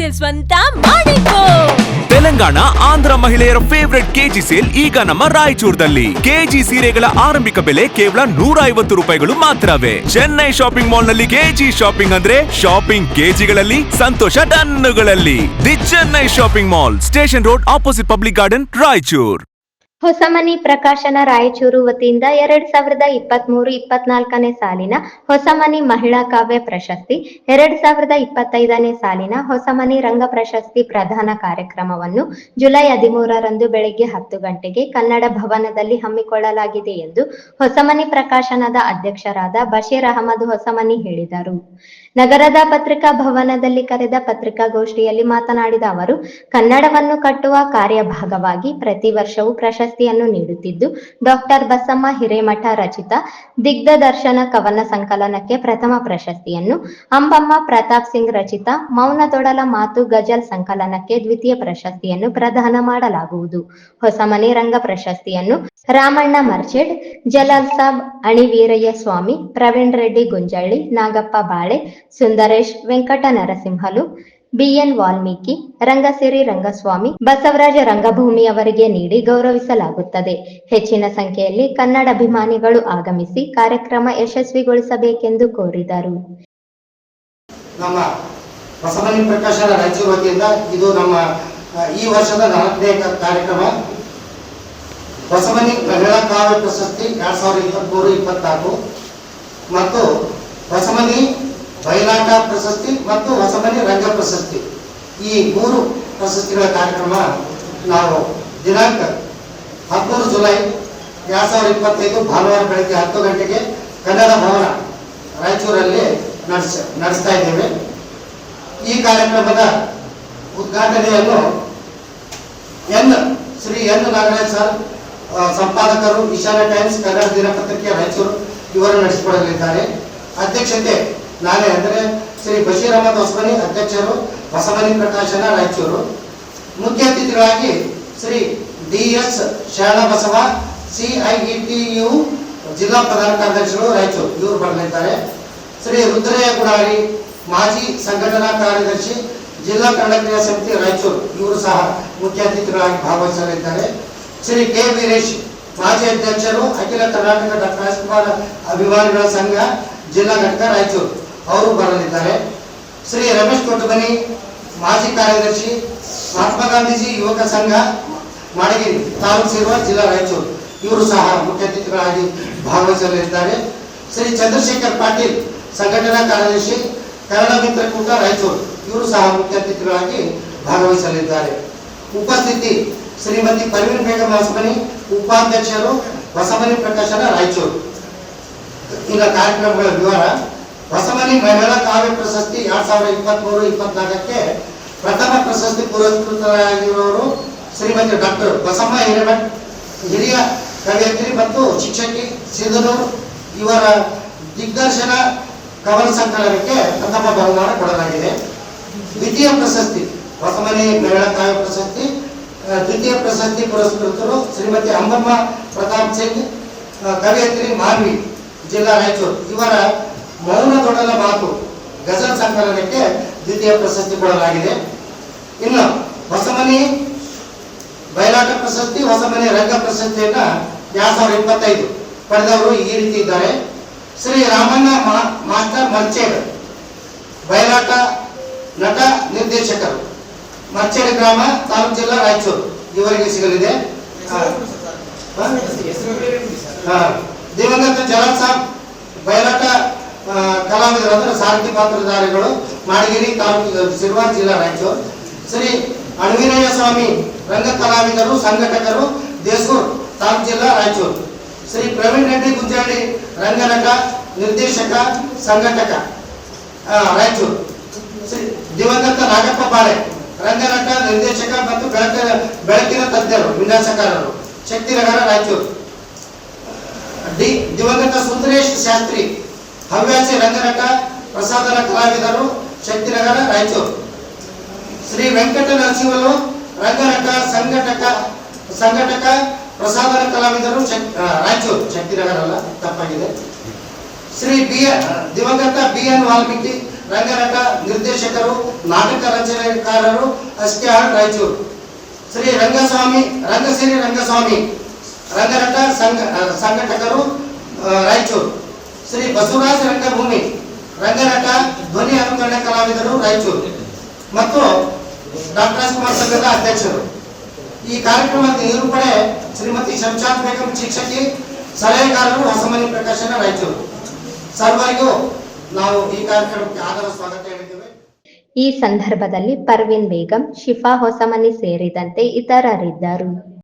Sale ಸ್ವಂತ ಮಾಡಿಕೋ. ತೆಲಂಗಾಣ ಆಂಧ್ರ ಮಹಿಳೆಯರ ಫೇವರೆಟ್ ಕೆಜಿ ಸೇಲ್ ಈಗ ನಮ್ಮ ರಾಯಚೂರದಲ್ಲಿ. ಕೆಜಿ ಸೀರೆಗಳ ಆರಂಭಿಕ ಬೆಲೆ ಕೇವಲ 150 ರೂಪಾಯಿಗಳು ಮಾತ್ರವೇ. ಚೆನ್ನೈ ಶಾಪಿಂಗ್ ಮಾಲ್ ನಲ್ಲಿ ಕೆಜಿ ಶಾಪಿಂಗ್ ಅಂದ್ರೆ ಶಾಪಿಂಗ್ ಕೆಜಿಗಳಲ್ಲಿ, ಸಂತೋಷ ಟನ್ನುಗಳಲ್ಲಿ. The Chennai shopping mall, station road, opposite public garden, Raichur. Hosamani Prakashana Raichur ವತಿಯಿಂದ 2023-24ನೇ ಸಾಲಿನ ಹೊಸಮನಿ ಮಹಿಳಾ ಕಾವ್ಯ ಪ್ರಶಸ್ತಿ, 2025ನೇ ಸಾಲಿನ ಹೊಸಮನಿ ರಂಗ ಪ್ರಶಸ್ತಿ ಪ್ರದಾನ ಕಾರ್ಯಕ್ರಮವನ್ನು ಜುಲೈ 13ರಂದು ಬೆಳಗ್ಗೆ 10 ಗಂಟೆಗೆ ಕನ್ನಡ ಭವನದಲ್ಲಿ ಹಮ್ಮಿಕೊಳ್ಳಲಾಗಿದೆ ಎಂದು ಹೊಸಮನಿ ಪ್ರಕಾಶನದ ಅಧ್ಯಕ್ಷರಾದ ಬಶೀರ್ ಅಹಮದ್ ಹೊಸಮನಿ ಹೇಳಿದರು. ನಗರದ ಪತ್ರಿಕಾ ಭವನದಲ್ಲಿ ಕರೆದ ಪತ್ರಿಕಾಗೋಷ್ಠಿಯಲ್ಲಿ ಮಾತನಾಡಿದ ಅವರು, ಕನ್ನಡವನ್ನು ಕಟ್ಟುವ ಕಾರ್ಯಭಾಗವಾಗಿ ಪ್ರತಿ ವರ್ಷವೂ ಪ್ರಶಸ್ತಿಯನ್ನು ನೀಡುತ್ತಿದ್ದು, ಡಾಕ್ಟರ್ ಬಸಮ್ಮ ಹಿರೇಮಠ ರಚಿತ ದಿಗ್ದರ್ಶನ ಕವನ ಸಂಕಲನಕ್ಕೆ ಪ್ರಥಮ ಪ್ರಶಸ್ತಿಯನ್ನು, ಅಂಬಮ್ಮ ಪ್ರತಾಪ್ ಸಿಂಗ್ ರಚಿತ ಮೌನದೊಡಲ ಮಾತು ಗಜಲ್ ಸಂಕಲನಕ್ಕೆ ದ್ವಿತೀಯ ಪ್ರಶಸ್ತಿಯನ್ನು ಪ್ರದಾನ ಮಾಡಲಾಗುವುದು. ಹೊಸಮನಿ ರಂಗ ಪ್ರಶಸ್ತಿಯನ್ನು ರಾಮಣ್ಣ ಮರ್ಚೆಡ್, ಜಲಾಲ್ ಸಾಬ್ ಅಣಿವೀರಯ್ಯ ಸ್ವಾಮಿ, ಪ್ರವೀಣ್ ರೆಡ್ಡಿ ಗುಂಜಳ್ಳಿ, ನಾಗಪ್ಪ ಬಾಳೆ, ಸುಂದರೇಶ್ ವೆಂಕಟ ನರಸಿಂಹಲು, ಬಿಎನ್ ವಾಲ್ಮೀಕಿ, ರಂಗಸಿರಿ ರಂಗಸ್ವಾಮಿ, ಬಸವರಾಜ ರಂಗಭೂಮಿ ಅವರಿಗೆ ನೀಡಿ ಗೌರವಿಸಲಾಗುತ್ತದೆ. ಹೆಚ್ಚಿನ ಸಂಖ್ಯೆಯಲ್ಲಿ ಕನ್ನಡಾಭಿಮಾನಿಗಳು ಆಗಮಿಸಿ ಕಾರ್ಯಕ್ರಮ ಯಶಸ್ವಿಗೊಳಿಸಬೇಕೆಂದು ಕೋರಿದರು. ನಮ್ಮ ಹೊಸಮನಿ ಪ್ರಕಾಶನ ರಾಯಚೂರು ವತಿಯಿಂದ ಇದು ನಮ್ಮ ಈ ವರ್ಷದ 4ನೇ ಕಾರ್ಯಕ್ರಮ. ಹೊಸಮನಿ ಮಹಿಳಾ ಕಾವ್ಯ ಪ್ರಶಸ್ತಿ 2023-24 ಮತ್ತು ಹೊಸಮನಿ ಬಯಲಾಟ ಪ್ರಶಸ್ತಿ ಮತ್ತು ಹೊಸಮನಿ ರಂಗ ಪ್ರಶಸ್ತಿ, ಈ 3 ಪ್ರಶಸ್ತಿಗಳ ಕಾರ್ಯಕ್ರಮ ನಾವು ದಿನಾಂಕ 13 ಜುಲೈ 2025 ಭಾನುವಾರ ಬೆಳಗ್ಗೆ 10 ಗಂಟೆಗೆ ಕನ್ನಡ ಭವನ ರಾಯಚೂರಲ್ಲಿ ನಡೆಸ್ತಾ ಇದ್ದೇವೆ. ಈ ಕಾರ್ಯಕ್ರಮದ ಉದ್ಘಾಟನೆಯನ್ನು ಶ್ರೀ ಎನ್ ನಾಗರಾಜ್ ಸರ್, ಸಂಪಾದಕರು, ಈಶಾನ್ಯ ಟೈಮ್ಸ್, ಕನ್ನಡ ದಿನಪತ್ರಿಕೆ ರಾಯಚೂರು, ಇವರು ನಡೆಸಿಕೊಡಲಿದ್ದಾರೆ. ಅಧ್ಯಕ್ಷತೆ ನಾನೇ, ಅಂದರೆ ಶ್ರೀ ಬಶೀರ್ ಅಹಮದ್ ಹೊಸಮನಿ, ಅಧ್ಯಕ್ಷರು, ಹೊಸಮನಿ ಪ್ರಕಾಶನ ರಾಯಚೂರು. ಮುಖ್ಯ ಅತಿಥಿಗಳಾಗಿ ಶ್ರೀ ಡಿ.ಎಸ್. ಶರಣಬಸವ, CIETU ಜಿಲ್ಲಾ ಪ್ರಧಾನ ಕಾರ್ಯದರ್ಶಿಗಳು ರಾಯಚೂರು, ಇವರು ಬರಲಿದ್ದಾರೆ. ಶ್ರೀ ರುದ್ರಯ್ಯ ಗುಡಾರಿ, ಮಾಜಿ ಸಂಘಟನಾ ಕಾರ್ಯದರ್ಶಿ, ಜಿಲ್ಲಾ ಕನ್ನಡ ಕ್ರಿಯಾ ಸಮಿತಿ ರಾಯಚೂರು, ಇವರು ಸಹ ಮುಖ್ಯ ಅತಿಥಿಗಳಾಗಿ ಭಾಗವಹಿಸಲಿದ್ದಾರೆ. ಶ್ರೀ ಕೆ. ವೀರೇಶ್, ಮಾಜಿ ಅಧ್ಯಕ್ಷರು, ಅಖಿಲ ಕರ್ನಾಟಕ ಡಾಕ್ಟರ್ ರಾಜ್ಕುಮಾರ್ ಅಭಿಮಾನಿಗಳ ಸಂಘ ಜಿಲ್ಲಾ ಘಟಕ ರಾಯಚೂರು, ಅವರು ಬರಲಿದ್ದಾರೆ. ಶ್ರೀ ರಮೇಶ್ ಕೊಟ್ಟಬನಿ, ಮಾಜಿ ಕಾರ್ಯದರ್ಶಿ, ಮಹಾತ್ಮ ಗಾಂಧೀಜಿ ಯುವಕ ಸಂಘ ಮಾಡಗಿರಿ ತಾಲೂಕು ಸೇರುವ ಜಿಲ್ಲಾ ರಾಯಚೂರು, ಇವರು ಸಹ ಮುಖ್ಯ ಅತಿಥಿಗಳಾಗಿ ಭಾಗವಹಿಸಲಿದ್ದಾರೆ. ಶ್ರೀ ಚಂದ್ರಶೇಖರ್ ಪಾಟೀಲ್, ಸಂಘಟನಾ ಕಾರ್ಯದರ್ಶಿ, ಕನ್ನಡ ಮಿತ್ರ ಕೂಟ ರಾಯಚೂರು, ಇವರು ಸಹ ಮುಖ್ಯ ಅತಿಥಿಗಳಾಗಿ ಭಾಗವಹಿಸಲಿದ್ದಾರೆ. ಉಪಸ್ಥಿತಿ ಶ್ರೀಮತಿ ಪರ್ವೀನ್ ಬೇಗಂ ಹೊಸಮನಿ, ಉಪಾಧ್ಯಕ್ಷರು, ಹೊಸಮನಿ ಪ್ರಕಾಶನ ರಾಯಚೂರು. ಈಗ ಕಾರ್ಯಕ್ರಮಗಳ ವಿವರ. ಹೊಸಮನಿ ಮಹಿಳಾ ಕಾವ್ಯ ಪ್ರಶಸ್ತಿ 2023-24ಕ್ಕೆ ಪ್ರಥಮ ಪ್ರಶಸ್ತಿ ಪುರಸ್ಕೃತರಾಗಿರುವವರು ಶ್ರೀಮತಿ ಡಾಕ್ಟರ್ ಬಸಮ್ಮ ಹಿರೇಮಠ, ಹಿರಿಯ ಕವಯತ್ರಿ ಮತ್ತು ಶಿಕ್ಷಕಿ, ಸಿಂಧನೂರು. ಇವರ ದಿಗ್ದರ್ಶನ ಕವನ ಸಂಕಲನಕ್ಕೆ ಪ್ರಥಮ ಬಹುಮಾನ ಕೊಡಲಾಗಿದೆ. ದ್ವಿತೀಯ ಪ್ರಶಸ್ತಿ ಹೊಸಮನಿ ಮಹಿಳಾ ಕಾವ್ಯ ಪ್ರಶಸ್ತಿ, ದ್ವಿತೀಯ ಪ್ರಶಸ್ತಿ ಪುರಸ್ಕೃತರು ಶ್ರೀಮತಿ ಅಂಬಮ್ಮ ಪ್ರತಾಪ್ ಸಿಂಗ್, ಕವಯತ್ರಿ, ಮಾನ್ವಿ, ಜಿಲ್ಲಾ ರಾಯಚೂರು. ಇವರ ಮೌನದೊಡಲ ಮಾತು ಗಜಲ್ ಸಂಕಲನಕ್ಕೆ ದ್ವಿತೀಯ ಪ್ರಶಸ್ತಿ ಕೊಡಲಾಗಿದೆ. ಇನ್ನು ಹೊಸಮನಿ ಬಯಲಾಟ ಪ್ರಶಸ್ತಿ, ಹೊಸಮನಿ ರಂಗ ಪ್ರಶಸ್ತಿಯನ್ನ 2025 ಪಡೆದವರು ಈ ರೀತಿ ಇದ್ದಾರೆ. ಶ್ರೀ ರಾಮಣ್ಣ ಮಾಸ್ಟರ್ ಮರ್ಚೇಡ್, ಬಯಲಾಟ ನಟ, ನಿರ್ದೇಶಕರು, ಮರ್ಚೇಡ್ ಗ್ರಾಮ, ತಾಲೂಕು ಜಿಲ್ಲಾ ರಾಯಚೂರು, ಇವರಿಗೆ ಸಿಗಲಿದೆ. ದಿವಂಗತ ಜಲಾಲ್ ಸಾಬ್, ಬಯಲಾಟ ಕಲಾವಿದರು, ಅಂದರೆ ಸಾರಥಿ ಪಾತ್ರಧಾರಿಗಳು, ಮಾಡಗಿರಿ ತಾಲೂಕು ಸಿರುವಾರ್ ಜಿಲ್ಲಾ ರಾಯಚೂರು. ಶ್ರೀ ಅಣಿವೀರಯ್ಯ ಸ್ವಾಮಿ, ರಂಗ ಕಲಾವಿದರು, ಸಂಘಟಕರು, ದೇಸೂರ್ ತಾಲೂಕು ಜಿಲ್ಲಾ ರಾಯಚೂರು. ಶ್ರೀ ಪ್ರವೀಣ್ ರೆಡ್ಡಿ ಗುಂಜಳ್ಳಿ, ರಂಗನಟ, ನಿರ್ದೇಶಕ, ಸಂಘಟಕ, ರಾಯಚೂರು. ಶ್ರೀ ದಿವಂಗತ ನಾಗಪ್ಪ ಬಾಳೆ, ರಂಗನಟ, ನಿರ್ದೇಶಕ ಮತ್ತು ಬೆಳಕಿನ ತಜ್ಞರು, ವಿನ್ಯಾಸಕಾರರು, ಶಕ್ತಿನಗರ ರಾಯಚೂರು. ದಿವಂಗತ ಸುಂದರೇಶ್ ಶಾಸ್ತ್ರಿ, ಹವ್ಯಾಸಿ, ರಂಗನಟ, ಪ್ರಸಾದನ ಕಲಾವಿದರು, ಶಕ್ತಿನಗರ ರಾಯಚೂರು. ಶ್ರೀ ವೆಂಕಟ ನರಸಿಂಹಲು, ರಂಗನಟ, ಸಂಘಟಕ, ಪ್ರಸಾದನ ಕಲಾವಿದರು, ರಾಯಚೂರು, ಶಕ್ತಿನಗರ ಅಲ್ಲ, ತಪ್ಪಾಗಿದೆ. ಶ್ರೀ ದಿವಂಗತ BN ವಾಲ್ಮೀಕಿ, ರಂಗನಟ, ನಿರ್ದೇಶಕರು, ನಾಟಕ ರಚನೆಕಾರರು, ಅಸ್ಟ್ಯಾಳ್, ರಾಯಚೂರು. ಶ್ರೀ ರಂಗಸಿರಿ ರಂಗಸ್ವಾಮಿ, ರಂಗನಟ, ಸಂಘಟಕರು, ರಾಯಚೂರು. ಶ್ರೀ ಬಸವರಾಜ ರಂಗಭೂಮಿ, ರಂಗನಟ, ಧ್ವನಿ ಅನುಕರಣೆ ಕಲಾವಿದರು, ರಾಯಚೂರು. ಮತ್ತು ಡಾಕ್ಟರ್ ರಾಜ್ಕುಮಾರ್ ಸಂಘದ ಅಧ್ಯಕ್ಷರು. ಈ ಕಾರ್ಯಕ್ರಮದ ನಿರೂಪಣೆ ಶ್ರೀಮತಿ ಶಂಶಾದ್ ಬೇಗಂ, ಶಿಕ್ಷಕಿ, ಸಲಹೆಗಾರರು, ಹೊಸಮನಿ ಪ್ರಕಾಶನ, ರಾಯಚೂರು. ಸರ್ವರಿಗೂ ನಾವು ಈ ಕಾರ್ಯಕ್ರಮಕ್ಕೆ ಆದರ ಸ್ವಾಗತ ಹೇಳಿದ್ದೇವೆ. ಈ ಸಂದರ್ಭದಲ್ಲಿ ಪರ್ವಿನ್ ಬೇಗಂ, ಶಿಫಾ ಹೊಸಮನಿ ಸೇರಿದಂತೆ ಇತರರಿದ್ದರು.